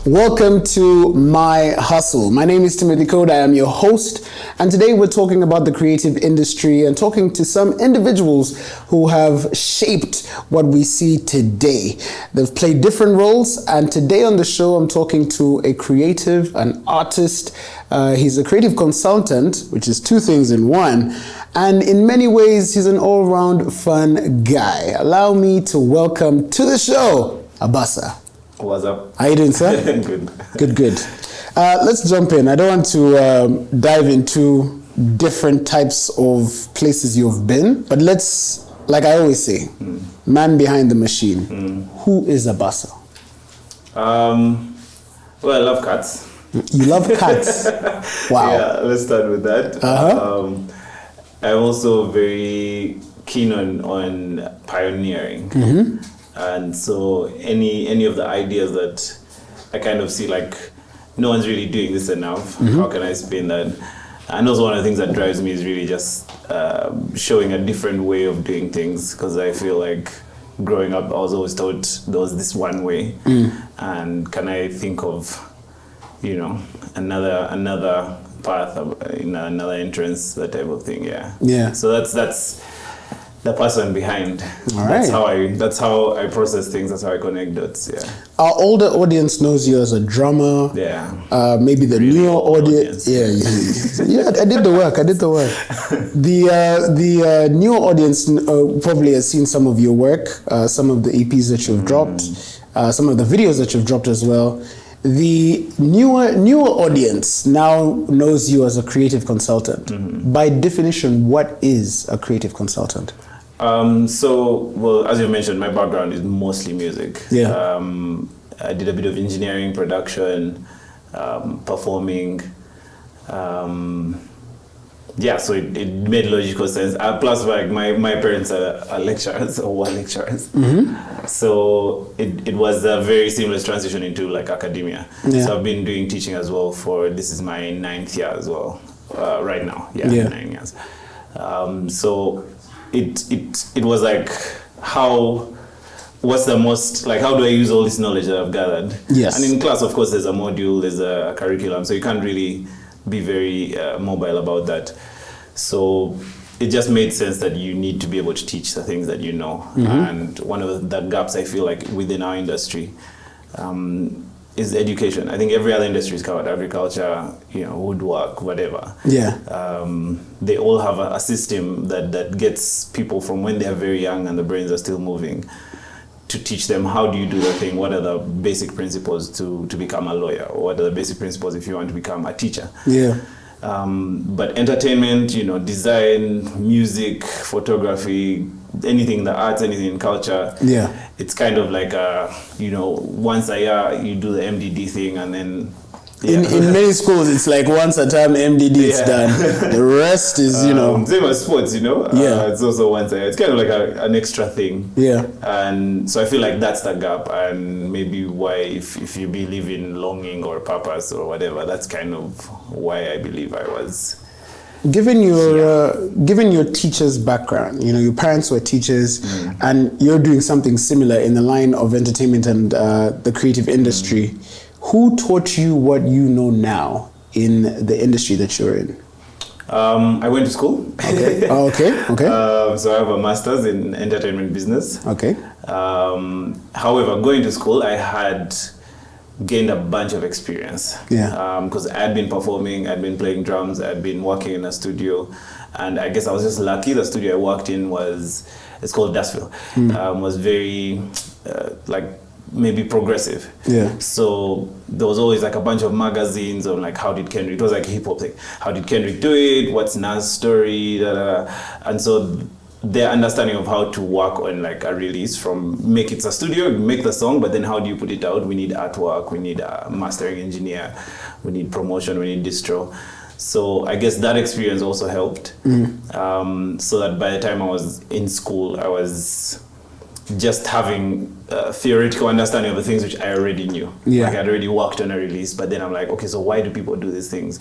Welcome to My Hustle. My name is Timothy Code. I am your host, and today we're talking about the creative industry and talking to some individuals who have shaped what we see today. They've played different roles, and today on the show I'm talking to a creative, an artist. He's a creative consultant, which is two things in one, and in many ways he's an all-round fun guy. Allow me to welcome to the show, Abaasa. What's up? How you doing, sir? Good. Let's jump in. I don't want to dive into different types of places you've been, but let's, like I always say, man behind the machine. Who is Abaasa? Well, I love cats. You love cats? Wow. Yeah, let's start with that. I'm also very keen on pioneering. And so any of the ideas that I kind of see like no one's really doing this enough, how can I spin that? And also one of the things that drives me is really just showing a different way of doing things, because I feel like growing up I was always taught there was this one way, and can I think of, you know, another path, another entrance, that type of thing. Yeah. So that's the person behind. All right. That's how I process things. That's how I connect dots. Yeah. Our older audience knows you as a drummer. Yeah. Maybe the really newer audience. Yeah. I did the work. The newer audience probably has seen some of your work, some of the EPs that you've dropped, some of the videos that you've dropped as well. The newer audience now knows you as a creative consultant. By definition, what is a creative consultant? Well, as you mentioned, my background is mostly music. Yeah. I did a bit of engineering, production, performing. So it made logical sense. Plus, like my parents are lecturers or were lecturers, so it was a very seamless transition into like academia. Yeah. So I've been doing teaching as well this is my 9th year as well, right now. 9 years. So it was like how do I use all this knowledge that I've gathered? Yes. And in class, of course, there's a module, there's a curriculum, so you can't really be very mobile about that. So it just made sense that you need to be able to teach the things that you know. And one of the gaps I feel like within our industry is education. I think every other industry is covered, agriculture, woodwork, whatever. Yeah. They all have a system that gets people from when they are very young and the brains are still moving to teach them how do you do the thing, what are the basic principles to become a lawyer, or what are the basic principles if you want to become a teacher. Yeah. But entertainment, design, music, photography, anything in the arts, anything in culture, it's kind of like once a year you do the MDD thing, and then in many schools it's like once a term MDD is done. The rest is same as sports, it's also once a year. It's kind of like an extra thing. Yeah. And so I feel like that's the gap, and maybe why if you believe in longing or purpose or whatever, that's kind of why I believe I was. Given your teacher's background, your parents were teachers, and you're doing something similar in the line of entertainment and the creative industry. Who taught you what you know now in the industry that you're in? I went to school. Okay. So I have a master's in entertainment business. Okay. However, going to school, I had gained a bunch of experience. Yeah. Because I had been performing, I'd been playing drums, I'd been working in a studio, and I guess I was just lucky. The studio I worked in it's called Dasville. Was very maybe progressive. Yeah. So there was always like a bunch of magazines on like how did Kendrick, it was like a hip hop thing. How did Kendrick do it? What's Nas' story? And so their understanding of how to work on like a release, from make it a studio, make the song, but then how do you put it out? We need artwork, we need a mastering engineer, we need promotion, we need distro. So I guess that experience also helped. So that by the time I was in school, I was just having a theoretical understanding of the things which I already knew. Yeah. Like I'd already worked on a release, but then I'm like, okay, so why do people do these things?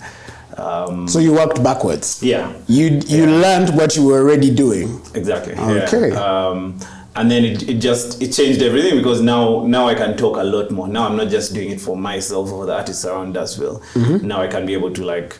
So you worked backwards. Yeah. You learned what you were already doing. Exactly. Okay. Yeah. And then it changed everything, because now I can talk a lot more. Now I'm not just doing it for myself or the artists around Dashville. Now I can be able to like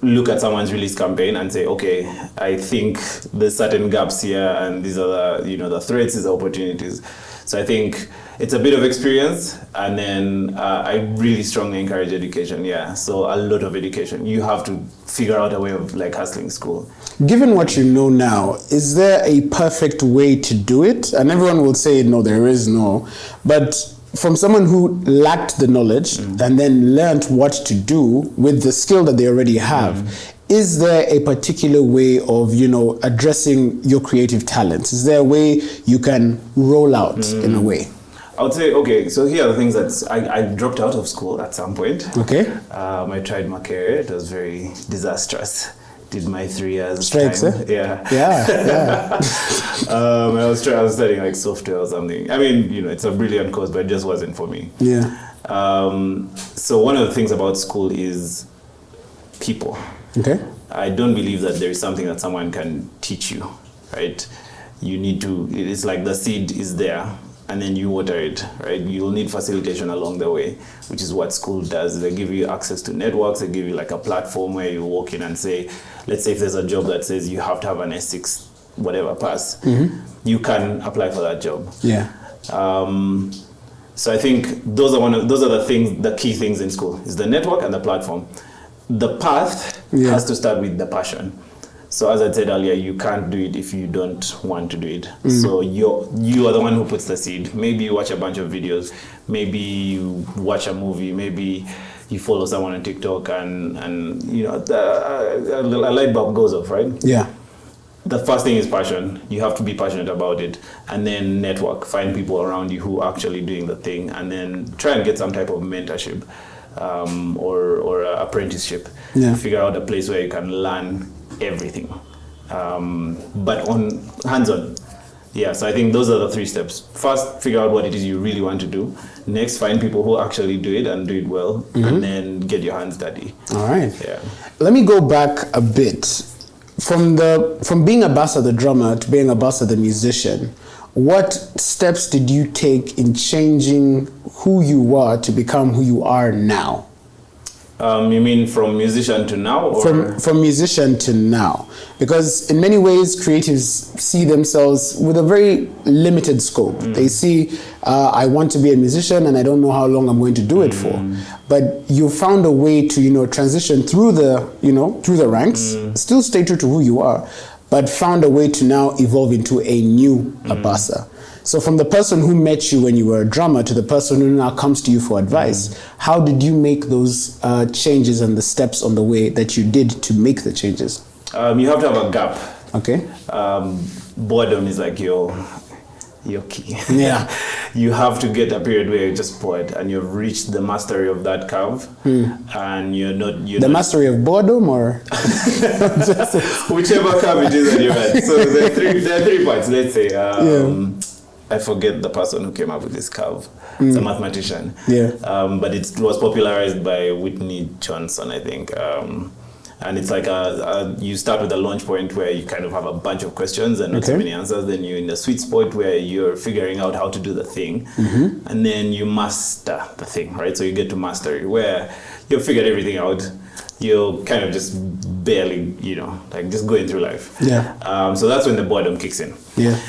look at someone's release campaign and say, okay, I think there's certain gaps here, and these are the threats, these are opportunities. So I think it's a bit of experience, and then I really strongly encourage education. Yeah, so a lot of education. You have to figure out a way of like hustling school. Given what you know now, is there a perfect way to do it? And everyone will say, no, there is no. But from someone who lacked the knowledge and then learned what to do with the skill that they already have, is there a particular way of, addressing your creative talents? Is there a way you can roll out in a way? I would say, okay, so here are the things that I dropped out of school at some point. Okay. I tried my career. It was very disastrous. Did my 3 years. Strikes, time. Yeah. I was studying like software or something. I mean, it's a brilliant course, but it just wasn't for me. Yeah. So one of the things about school is people. Okay. I don't believe that there is something that someone can teach you, right? You need to, it's like the seed is there, and then you water it, right? You'll need facilitation along the way, which is what school does. They give you access to networks. They give you like a platform where you walk in and say, let's say if there's a job that says you have to have an S6 whatever pass, you can apply for that job. Yeah. So I think those are the key things in school, is the network and the platform. The path has to start with the passion. So as I said earlier, you can't do it if you don't want to do it. So you are the one who puts the seed. Maybe you watch a bunch of videos. Maybe you watch a movie. Maybe you follow someone on TikTok, and a light bulb goes off, right? Yeah. The first thing is passion. You have to be passionate about it, and then network. Find people around you who are actually doing the thing, and then try and get some type of mentorship or apprenticeship. Yeah. Figure out a place where you can learn everything, but on hands-on. Yeah, so I think those are the 3 steps. First, figure out what it is you really want to do. Next, find people who actually do it and do it well, and then get your hands dirty. All right. Yeah. Let me go back a bit. From being Abaasa the drummer to being Abaasa the musician, what steps did you take in changing who you were to become who you are now? You mean from musician to now? Or? From musician to now. Because in many ways, creatives see themselves with a very limited scope. They see, I want to be a musician and I don't know how long I'm going to do it for. But you found a way to, transition through the ranks, still stay true to who you are, but found a way to now evolve into a new Abaasa. So from the person who met you when you were a drummer to the person who now comes to you for advice, how did you make those changes and the steps on the way that you did to make the changes? You have to have a gap. Okay. Boredom is like your key. Yeah. You have to get a period where you're just bored and you've reached the mastery of that curve, and you're not mastery of boredom, or whichever curve it is that you're at. So there are 3 parts. Let's say I forget the person who came up with this curve. It's a mathematician. Yeah. But it was popularized by Whitney Johnson, I think. And it's like you start with a launch point where you kind of have a bunch of questions and not so many answers. Then you're in the sweet spot where you're figuring out how to do the thing. And then you master the thing, right? So you get to mastery, where you've figured everything out. You're kind of just barely, just going through life. Yeah. So that's when the boredom kicks in. Yeah.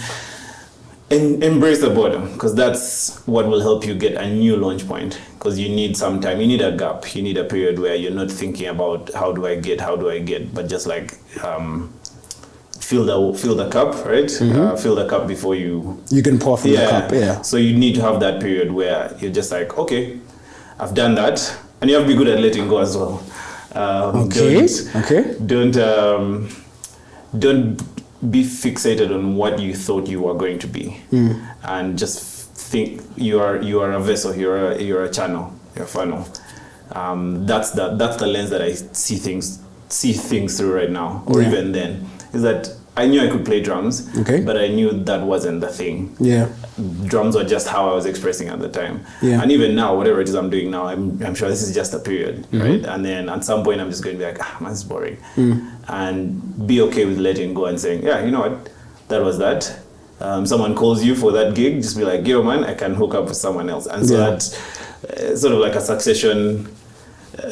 Embrace the boredom, because that's what will help you get a new launch point. Because you need some time, you need a gap, you need a period where you're not thinking about how do I get, but just like fill the cup, right? Fill the cup before you can pour from the cup. Yeah. So you need to have that period where you're just like, okay, I've done that, and you have to be good at letting go as well. Don't be fixated on what you thought you were going to be, and just think you are a vessel, you're a channel, you're a funnel. That's the lens that I see things through right now, or even then, is that I knew I could play drums, but I knew that wasn't the thing. Yeah. Drums were just how I was expressing at the time. Yeah. And even now, whatever it is I'm doing now, I'm sure this is just a period, right? And then at some point I'm just going to be like, man, it's boring. And be okay with letting go and saying, yeah, you know what, that was that. someone calls you for that gig, just be like, yo man, I can hook up with someone else. And so that's sort of like a succession.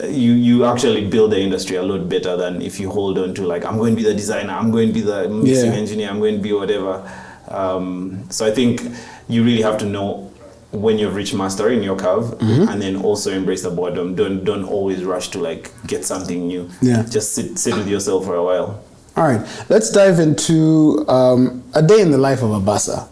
You actually build the industry a lot better than if you hold on to like, I'm going to be the designer, I'm going to be the mixing engineer, I'm going to be whatever. So I think you really have to know when you've reached mastery in your curve, and then also embrace the boredom. Don't always rush to like get something new. Just sit with yourself for a while. All right, let's dive into a day in the life of Abaasa.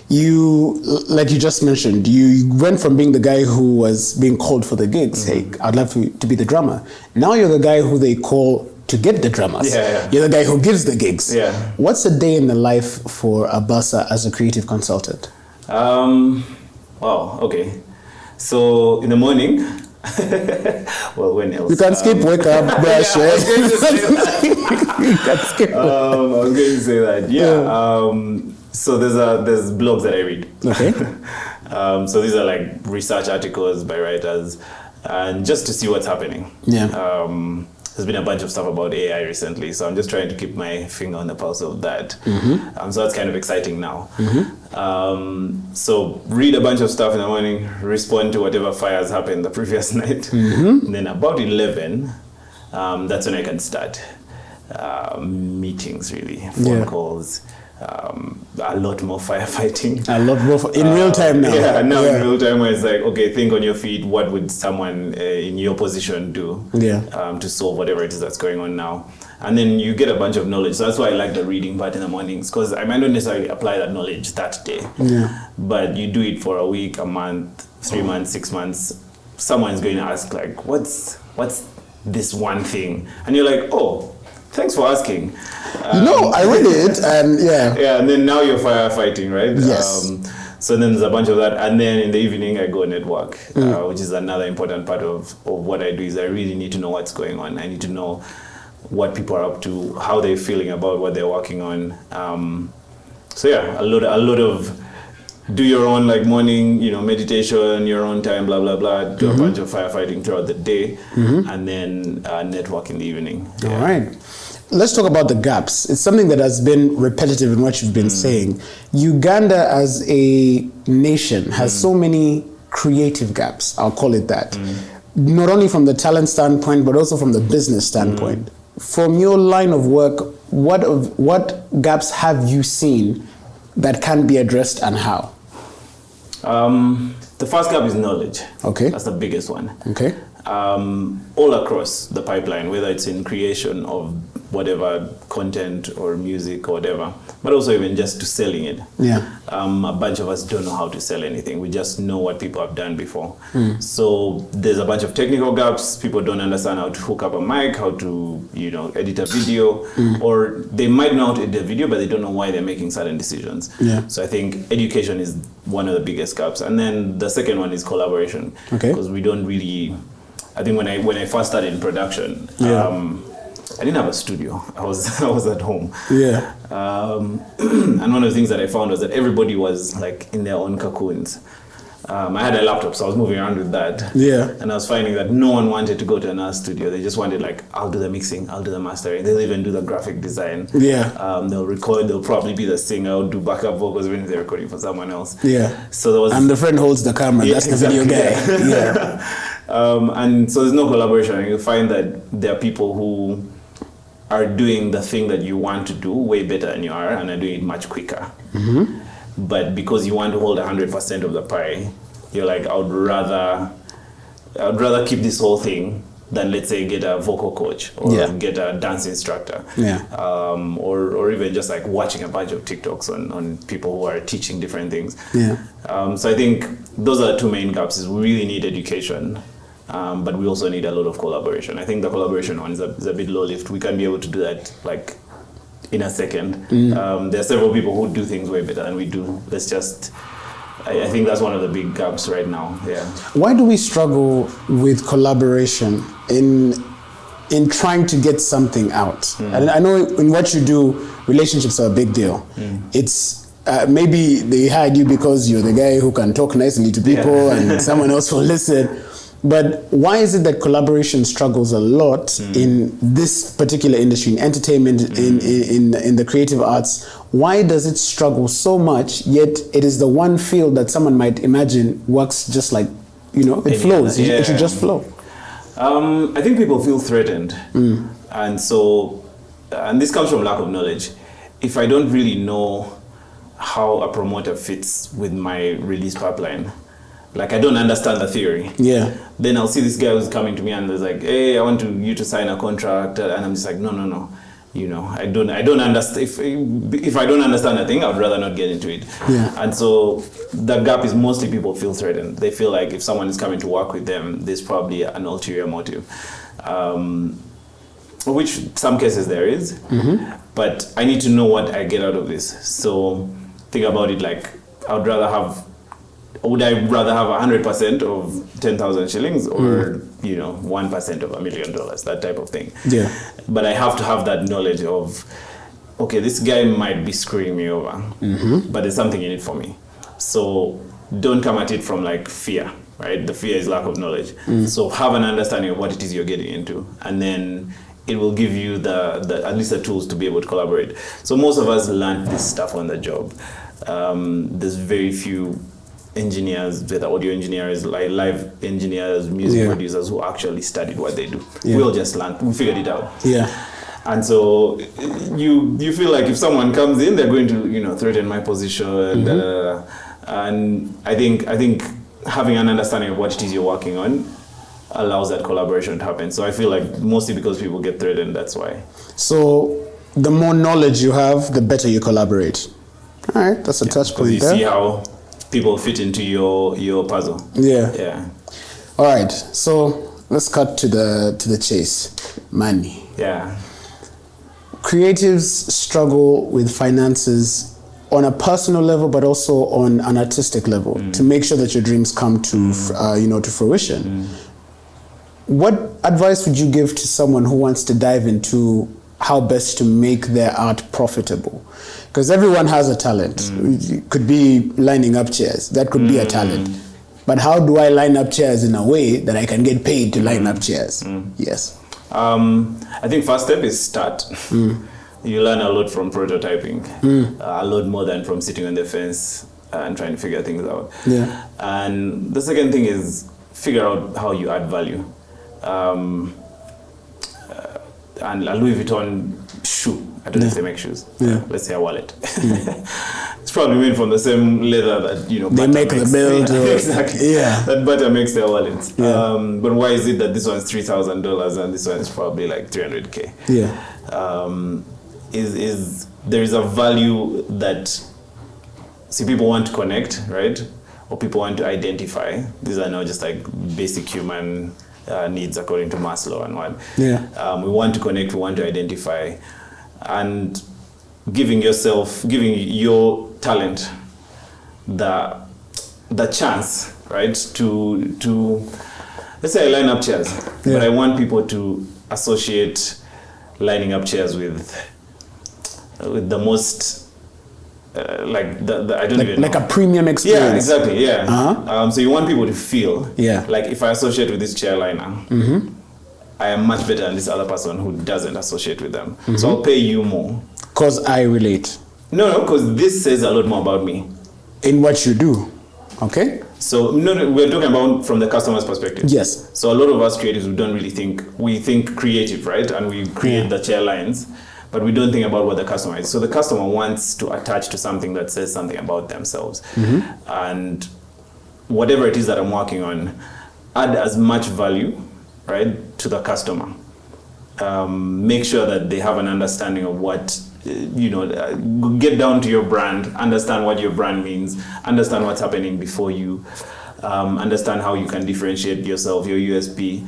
You, like you just mentioned, you went from being the guy who was being called for the gigs. Hey, I'd love to be the drummer. Now you're the guy who they call to get the drummers. You're the guy who gives the gigs. What's a day in the life for Abaasa as a creative consultant? Wow, okay. So in the morning, well, when else? You can skip wake up, brush. I was going to say that. So there's blogs that I read. Okay. So these are like research articles by writers, and just to see what's happening. There's been a bunch of stuff about AI recently, so I'm just trying to keep my finger on the pulse of that. So that's kind of exciting now. So read a bunch of stuff in the morning, respond to whatever fires happened the previous night. And then about 11, that's when I can start meetings, really, phone calls. A lot more firefighting. A lot more in real time now. In real time, where it's like, okay, think on your feet. What would someone in your position do to solve whatever it is that's going on now? And then you get a bunch of knowledge. So that's why I like the reading part in the mornings, because I might not necessarily apply that knowledge that day. But you do it for a week, a month, 3 months, 6 months. Someone's going to ask like, what's this one thing? And you're like, oh, thanks for asking. I read it, and and then now you're firefighting, right? Yes. So then there's a bunch of that, and then in the evening I go network, which is another important part of what I do. Is I really need to know what's going on. I need to know what people are up to, how they're feeling about what they're working on. A lot of do your own like morning, meditation, your own time, blah blah blah. Do a bunch of firefighting throughout the day, and then network in the evening. All right. Let's talk about the gaps. It's something that has been repetitive in what you've been saying. Uganda as a nation has so many creative gaps, I'll call it that. Not only from the talent standpoint, but also from the business standpoint. From your line of work, what gaps have you seen that can be addressed, and how? The first gap is knowledge. Okay. That's the biggest one. Okay. All across the pipeline, whether it's in creation of whatever content or music or whatever, but also even just to selling it. A bunch of us don't know how to sell anything. We just know what people have done before. So there's a bunch of technical gaps. People don't understand how to hook up a mic, how to edit a video, or they might know how to edit a video, but they don't know why they're making certain decisions. So I think education is one of the biggest gaps. And then the second one is collaboration. Because we don't really, I think when I first started in production, I didn't have a studio. I was at home. And one of the things that I found was that everybody was like in their own cocoons. I had a laptop, so I was moving around with that. And I was finding that no one wanted to go to another studio. They just wanted like, I'll do the mixing, I'll do the mastering. They'll even do the graphic design. They'll record, they'll probably be the singer, do backup vocals even if they're recording for someone else. So there was, and the friend holds the camera, that's the video guy. And so there's no collaboration. And you find that there are people who are doing the thing that you want to do way better than you are, and are doing it much quicker. But because you want to hold 100% of the pie, you're like, I would rather keep this whole thing than, let's say, get a vocal coach or get a dance instructor. Or even just like watching a bunch of TikToks on people who are teaching different things. So I think those are the two main gaps. Is we really need education. But we also need a lot of collaboration. I think the collaboration one is a bit low lift. We can be able to do that like in a second. There are several people who do things way better than we do. I think that's one of the big gaps right now. Why do we struggle with collaboration in trying to get something out? And I know in what you do, relationships are a big deal. It's maybe they hired you because you're the guy who can talk nicely to people and someone else will listen. But why is it that collaboration struggles a lot in this particular industry, in entertainment, in the creative arts? Why does it struggle so much, yet it is the one field that someone might imagine works just like, it flows. Yeah. It should just flow. I think people feel threatened. And so, and this comes from lack of knowledge. If I don't really know how a promoter fits with my release pipeline, like I don't understand the theory. Yeah. Then I'll see this guy who's coming to me and is like, hey, I want you to sign a contract, and I'm just like, no. I don't understand. If I don't understand a thing, I'd rather not get into it. Yeah. And so the gap is mostly people feel threatened. They feel like if someone is coming to work with them, there's probably an ulterior motive, which some cases there is. But I need to know what I get out of this. So think about it like, would I rather have 100% of 10,000 shillings or 1% of $1 million, that type of thing. Yeah. But I have to have that knowledge of, okay, this guy might be screwing me over, but there's something in it for me. So don't come at it from like fear, right? The fear is lack of knowledge. So have an understanding of what it is you're getting into, and then it will give you the at least the tools to be able to collaborate. So most of us learned this stuff on the job. There's very few engineers, whether audio engineers, like live engineers, music producers, who actually studied what they do. We all just learned, we figured it out. Yeah. And so you feel like if someone comes in, they're going to threaten my position. And I think having an understanding of what it is you're working on allows that collaboration to happen. So I feel like mostly because people get threatened, that's why. So the more knowledge you have, the better you collaborate. All right, that's a touch point there. You see how people fit into your puzzle. Yeah. All right, so let's cut to the chase. Money. Yeah. Creatives struggle with finances on a personal level, but also on an artistic level, to make sure that your dreams come to to fruition. What advice would you give to someone who wants to dive into how best to make their art profitable? Because everyone has a talent. It could be lining up chairs. That could be a talent. But how do I line up chairs in a way that I can get paid to line up chairs? Yes. I think first step is start. You learn a lot from prototyping, a lot more than from sitting on the fence and trying to figure things out. Yeah. And the second thing is figure out how you add value. And a Louis Vuitton shoe, I don't know if they make shoes. Let's say a wallet. It's probably made from the same leather that they make the belt. Exactly. Yeah. That butter makes their wallets. But why is it that this one's $3,000 and this one is probably like $300K? Yeah. There is a value that people want to connect, right? Or people want to identify. These are not just like basic human needs according to Maslow and what. Yeah. We want to connect, we want to identify, and giving your talent the chance, right, to let's say I line up chairs, but I want people to associate lining up chairs with the most I don't even know. Like a premium experience. Yeah, exactly. Yeah. So you want people to feel like if I associate with this chair liner, I am much better than this other person who doesn't associate with them. So I'll pay you more. Because I relate. No, because this says a lot more about me. In what you do. Okay? So we're talking about from the customer's perspective. Yes. So a lot of us creatives, we don't really think creative, right? And we create the chair lines, but we don't think about what the customer is. So the customer wants to attach to something that says something about themselves. And whatever it is that I'm working on, add as much value, right, to the customer. Make sure that they have an understanding of what, get down to your brand, understand what your brand means, understand what's happening before you, understand how you can differentiate yourself, your USP,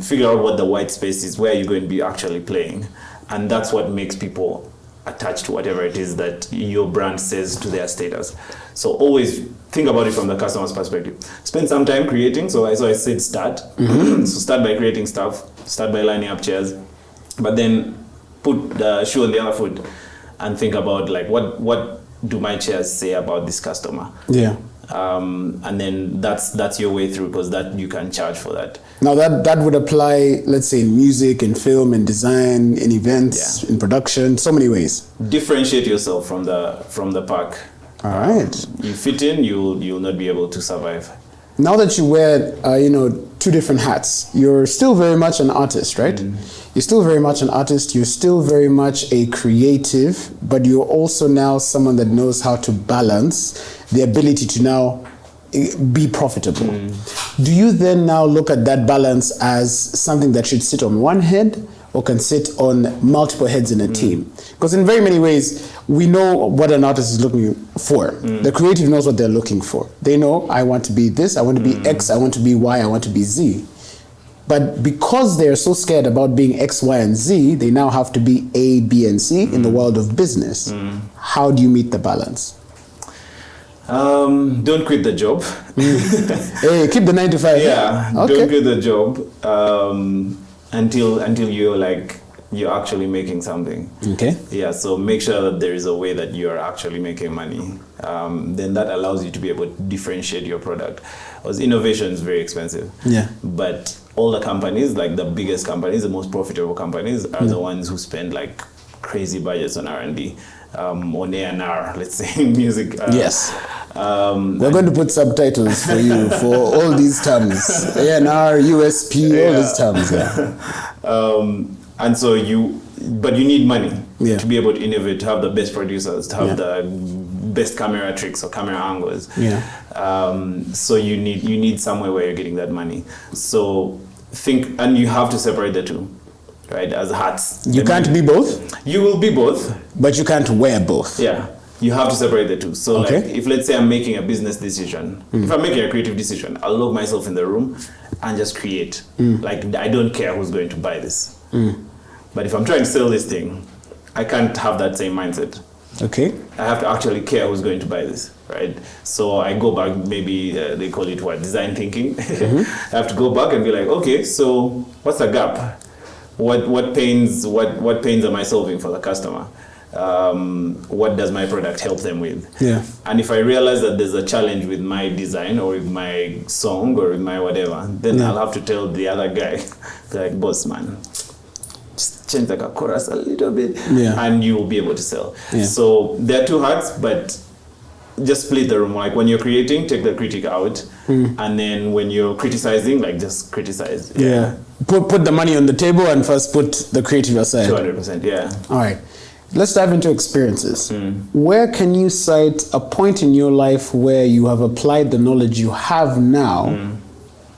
figure out what the white space is, where you're going to be actually playing. And that's what makes people attached to whatever it is that your brand says to their status. So always think about it from the customer's perspective. Spend some time creating. So I said start. So start by creating stuff. Start by lining up chairs. But then put the shoe on the other foot and think about like what do my chairs say about this customer? Yeah. And then that's your way through, because that you can charge for that. Now that would apply, let's say, in music, in film, in design, in events, in production, so many ways. Differentiate yourself from the pack. All right. You fit in, you'll not be able to survive. Now that you wear, two different hats, you're still very much an artist, right? You're still very much an artist. You're still very much a creative, but you're also now someone that knows how to balance the ability to now be profitable. Do you then now look at that balance as something that should sit on one head or can sit on multiple heads in a team? Because in very many ways, we know what an artist is looking for. The creative knows what they're looking for. They know, I want to be this, I want to be X, I want to be Y, I want to be Z. But because they're so scared about being X, Y, and Z, they now have to be A, B, and C in the world of business. How do you meet the balance? Don't quit the job. Hey, keep the 9 to 5. Yeah, okay. Don't quit the job until you're actually making something. Okay. Yeah, so make sure that there is a way that you're actually making money. Then that allows you to be able to differentiate your product. Because innovation is very expensive. Yeah. But all the companies, like the biggest companies, the most profitable companies, are the ones who spend like crazy budgets on R&D. On A&R, let's say, music. Yes. We're going to put subtitles for you for all these terms. A&R, USP, all these terms. Yeah. And so you need money to be able to innovate, to have the best producers, to have the best camera tricks or camera angles. Yeah. So you need somewhere where you're getting that money. So and you have to separate the two. Right, as hats. You can't be both? You will be both. But you can't wear both. Yeah. You have to separate the two. So like, if let's say I'm making a business decision, if I'm making a creative decision, I'll lock myself in the room and just create. Like, I don't care who's going to buy this. But if I'm trying to sell this thing, I can't have that same mindset. Okay. I have to actually care who's going to buy this, right? So I go back, maybe they call it design thinking. I have to go back and be like, okay, so what's the gap? What pains am I solving for the customer? What does my product help them with? Yeah. And if I realize that there's a challenge with my design or with my song or with my whatever, then I'll have to tell the other guy, like, boss man, just change the chorus a little bit, and you will be able to sell. Yeah. So there are two hats, but just split the room. Like when you're creating, take the critic out, and then when you're criticizing, like just criticize. Yeah. Put the money on the table and first put the creative aside. 200%. Yeah. All right. Let's dive into experiences. Where can you cite a point in your life where you have applied the knowledge you have now,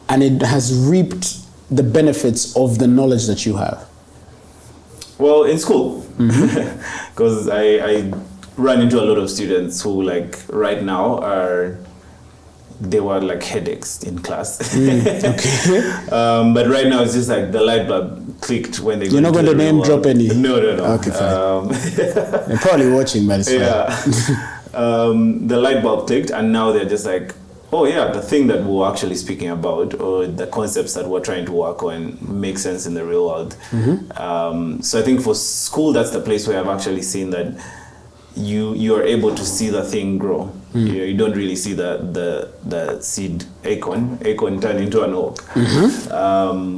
and it has reaped the benefits of the knowledge that you have? Well, in school, because I run into a lot of students who, like, right now they were like headaches in class. Okay. But right now it's just like the light bulb clicked when they. You're not going to name drop any. No. Okay, fine. They're probably watching, but it's fine. The light bulb clicked, and now they're just like, oh yeah, the thing that we're actually speaking about, or the concepts that we're trying to work on, make sense in the real world. So I think for school, that's the place where I've actually seen that you are able to see the thing grow. You don't really see the seed acorn turn into an oak.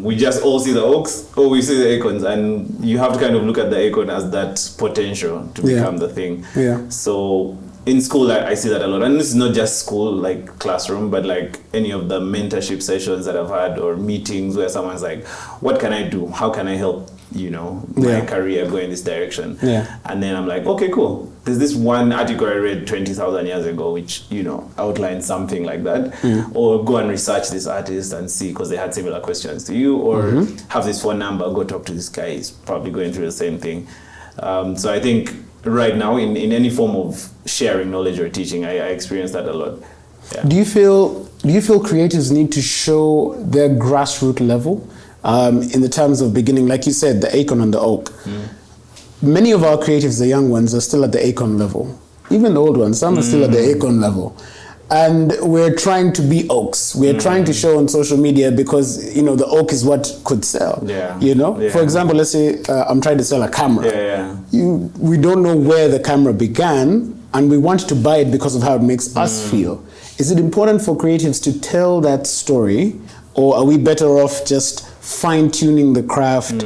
We just all see the oaks, or we see the acorns, and you have to kind of look at the acorn as that potential to become the thing. So in school, I see that a lot, and this is not just school, like classroom, but like any of the mentorship sessions that I've had, or meetings where someone's like, what can I do? How can I help my career go in this direction? And then I'm like, okay, cool. There's this one article I read 20,000 years ago, which, outlined something like that. Or go and research this artist and see, because they had similar questions to you, or have this phone number, go talk to this guy, he's probably going through the same thing. So I think right now, in any form of sharing knowledge or teaching, I experience that a lot. Yeah. Do you feel creatives need to show their grassroots level? In the terms of beginning, like you said, the acorn on the oak. Many of our creatives, the young ones, are still at the acorn level. Even the old ones, some are still at the acorn level. And we're trying to be oaks. We're trying to show on social media because, the oak is what could sell. For example, let's say I'm trying to sell a camera. We don't know where the camera began and we want to buy it because of how it makes us feel. Is it important for creatives to tell that story, or are we better off just fine-tuning the craft,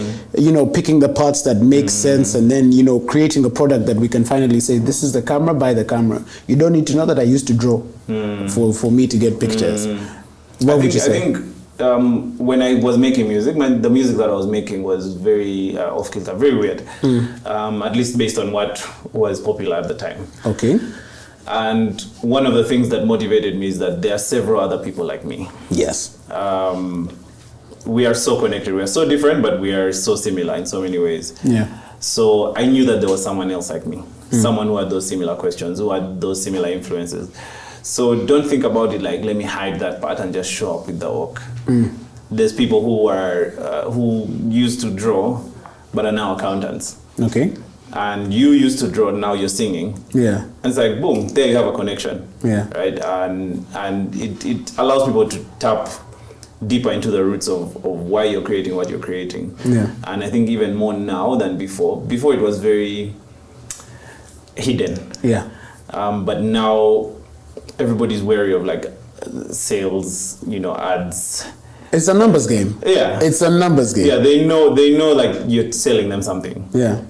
picking the parts that make sense, and then, creating a product that we can finally say, this is the camera, buy the camera. You don't need to know that I used to draw for me to get pictures. What would you say? I think when I was making music, the music that I was making was very off-kilter, very weird, at least based on what was popular at the time. Okay. And one of the things that motivated me is that there are several other people like me. Yes. We are so connected, we are so different, but we are so similar in so many ways. Yeah. So I knew that there was someone else like me, someone who had those similar questions, who had those similar influences. So don't think about it like, let me hide that part and just show up with the work. There's people who used to draw, but are now accountants. Okay. And you used to draw, now you're singing. Yeah. And it's like, boom, there you have a connection. Yeah. Right? And it allows people to tap deeper into the roots of why you're creating what you're creating. Yeah. And I think even more now than before. Before it was very hidden. Yeah. But now everybody's wary of like sales, ads. It's a numbers game. Yeah. It's a numbers game. Yeah, they know like you're selling them something. Yeah.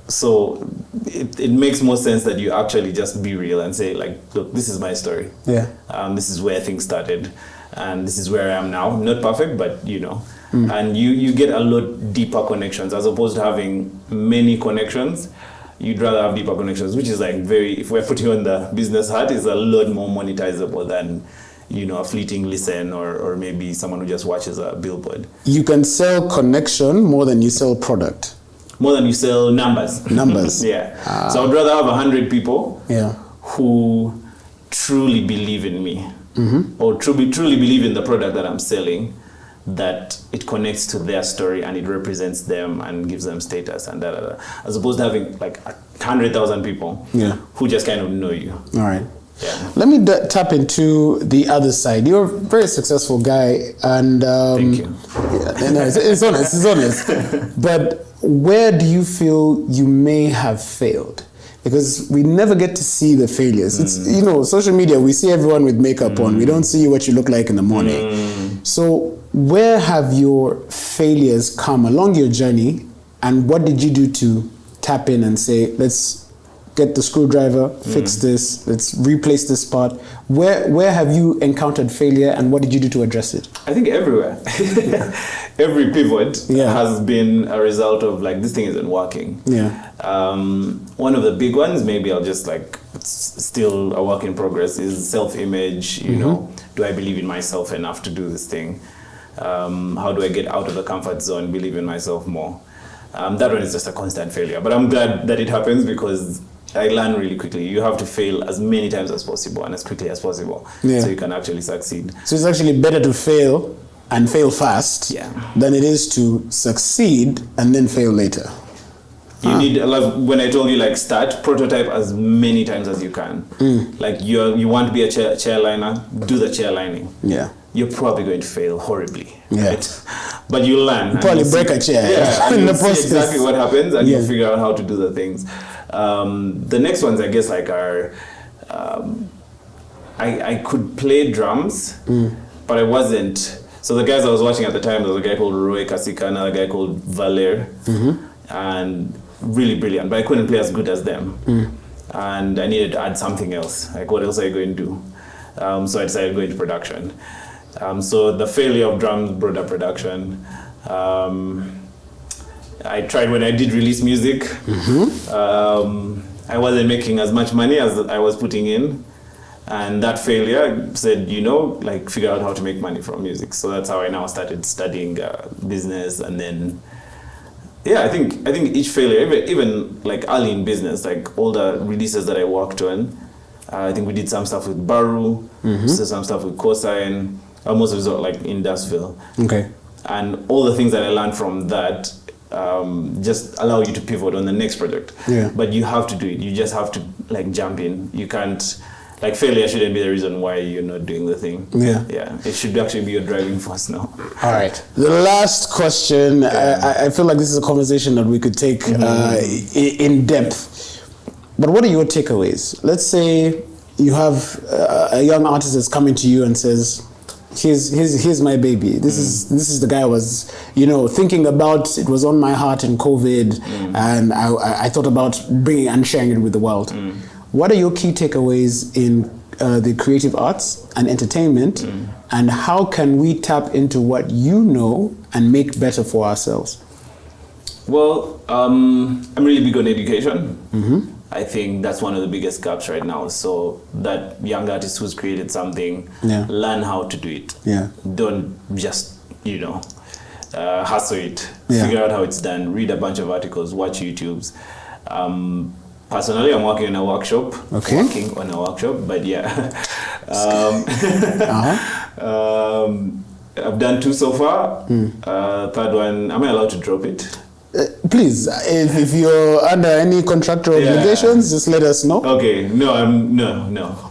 So it makes more sense that you actually just be real and say like, look, this is my story. Yeah. This is where things started, and this is where I am now. Not perfect, but and you get a lot deeper connections as opposed to having many connections. You'd rather have deeper connections, which is like if we're putting on the business hat, is a lot more monetizable than a fleeting listen or maybe someone who just watches a billboard. You can sell connection more than you sell product. More than you sell numbers. Numbers. Yeah. So I'd rather have 100 people who truly believe in me or truly believe in the product that I'm selling, that it connects to their story and it represents them and gives them status and as opposed to having like 100,000 people who just kind of know you. All right. Yeah. Let me tap into the other side. You're a very successful guy, and thank you. Yeah, no, it's honest. But where do you feel you may have failed? Because we never get to see the failures. It's social media. We see everyone with makeup on. We don't see what you look like in the morning. So where have your failures come along your journey, and what did you do to tap in and say, let's get the screwdriver, fix this, let's replace this part? Where have you encountered failure, and what did you do to address it? I think everywhere. Every pivot has been a result of like, this thing isn't working. Yeah. One of the big ones, maybe I'll just like, it's still a work in progress, is self-image. Do I believe in myself enough to do this thing? How do I get out of the comfort zone, believe in myself more? That one is just a constant failure, but I'm glad that it happens because I learn really quickly. You have to fail as many times as possible and as quickly as possible so you can actually succeed. So it's actually better to fail and fail fast than it is to succeed and then fail later. You need, when I told you like start, prototype as many times as you can. Like you want to be a chairliner, do the chairlining. Yeah. You're probably going to fail horribly, right? But you learn. You probably break a chair. Yeah, and in the see process. Exactly what happens, and you figure out how to do the things. The next ones, I guess, like are, I could play drums, but I wasn't. So the guys I was watching at the time, there was a guy called Rwemereza, another guy called Valer, and really brilliant, but I couldn't play as good as them. And I needed to add something else. Like, what else are you going to do? So I decided to go into production. So the failure of drums brought up production. I tried when I did release music. I wasn't making as much money as I was putting in. And that failure said, like figure out how to make money from music. So that's how I now started studying business. And then, I think each failure, even like early in business, like all the releases that I worked on, I think we did some stuff with Baru, so some stuff with Cosign, most of it was like Indusville. Okay. And all the things that I learned from that just allow you to pivot on the next project. Yeah. But you have to do it. You just have to like jump in. You can't, like failure shouldn't be the reason why you're not doing the thing. Yeah. Yeah. It should actually be your driving force now. All right. The last question, I feel like this is a conversation that we could take in depth. But what are your takeaways? Let's say you have a young artist that's coming to you and says, here's my baby. This is the guy I was, thinking about. It was on my heart in COVID, and I thought about bringing and sharing it with the world. What are your key takeaways in the creative arts and entertainment, and how can we tap into what you know and make better for ourselves? Well, I'm really big on education. I think that's one of the biggest gaps right now. So that young artist who's created something, learn how to do it. Don't just, hustle it. Figure out how it's done. Read a bunch of articles. Watch YouTubes. Personally, I'm working on a workshop. But yeah. I've done 2 so far. Third one, am I allowed to drop it? Please, if you're under any contractual obligations, just let us know. Okay, no.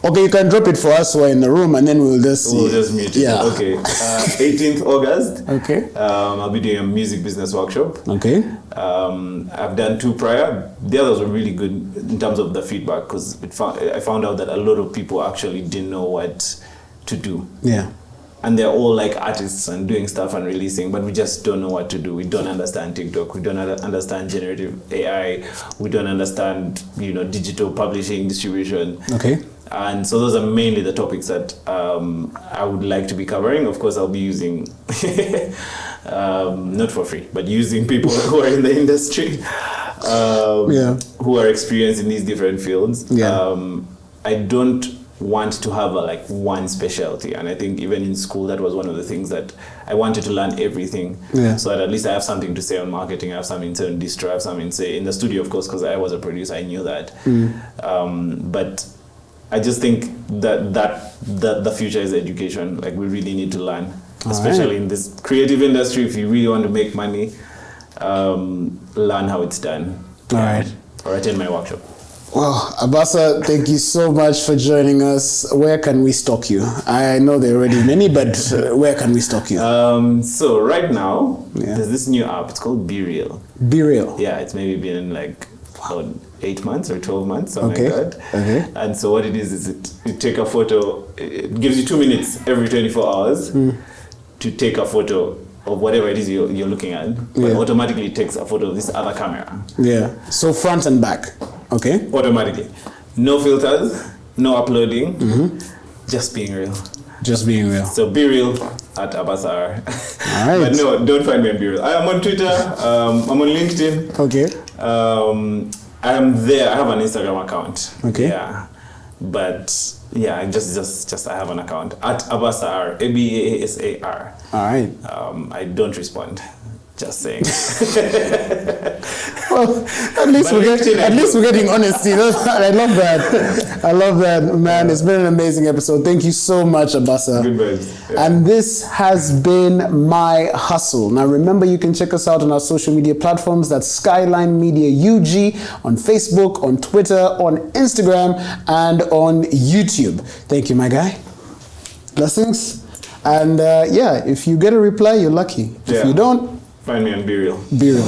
Okay, you can drop it for us. We're in the room, and then we'll just mute it. Yeah. Okay. 18th August. Okay. I'll be doing a music business workshop. Okay. I've done 2 prior. The others were really good in terms of the feedback, because I found out that a lot of people actually didn't know what to do. Yeah. And they're all like artists and doing stuff and releasing, but we just don't know what to do. We don't understand TikTok. We don't understand generative AI. We don't understand, digital publishing, distribution. Okay. And so those are mainly the topics that I would like to be covering. Of course, I'll be using, not for free, but using people who are in the industry, who are experienced in these different fields. I don't want to have one specialty, and I think even in school that was one of the things that I wanted to learn everything, so that at least I have something to say on marketing, I have something to say on distro, I have something to say in the studio, of course, because I was a producer, I knew that. But I just think that the future is education. We really need to learn, especially in this creative industry. If you really want to make money, learn how it's done. Or attend my workshop. Well, Abaasa, thank you so much for joining us. Where can we stalk you? I know there are already many, but where can we stalk you? So right now, there's this new app. It's called Be Real. Be Real? Yeah, it's maybe been 8 months or 12 months, something like that. Okay. And so what it is you take a photo. It gives you 2 minutes every 24 hours to take a photo of whatever it is you're looking at. But automatically it takes a photo of this other camera. Yeah. So front and back. Okay. Automatically. No filters, no uploading, just being real. Just being real. So Be Real at Abaasa. All right. But no, don't find me on Be Real. I am on Twitter, I'm on LinkedIn. Okay. I am there. I have an Instagram account. Okay. Yeah. But yeah, just I have an account at Abaasa, Abaasar. All right. I don't respond. Just saying. Well, at least we're getting honesty. I love that. I love that, man. It's been an amazing episode. Thank you so much, Abaasa. Good. Yeah. And this has been My Hustle. Now remember, you can check us out on our social media platforms. That's Skyline Media UG on Facebook, on Twitter, on Instagram, and on YouTube. Thank you, my guy. Blessings. And if you get a reply, you're lucky. If you don't, find me on Be Real. Be Real.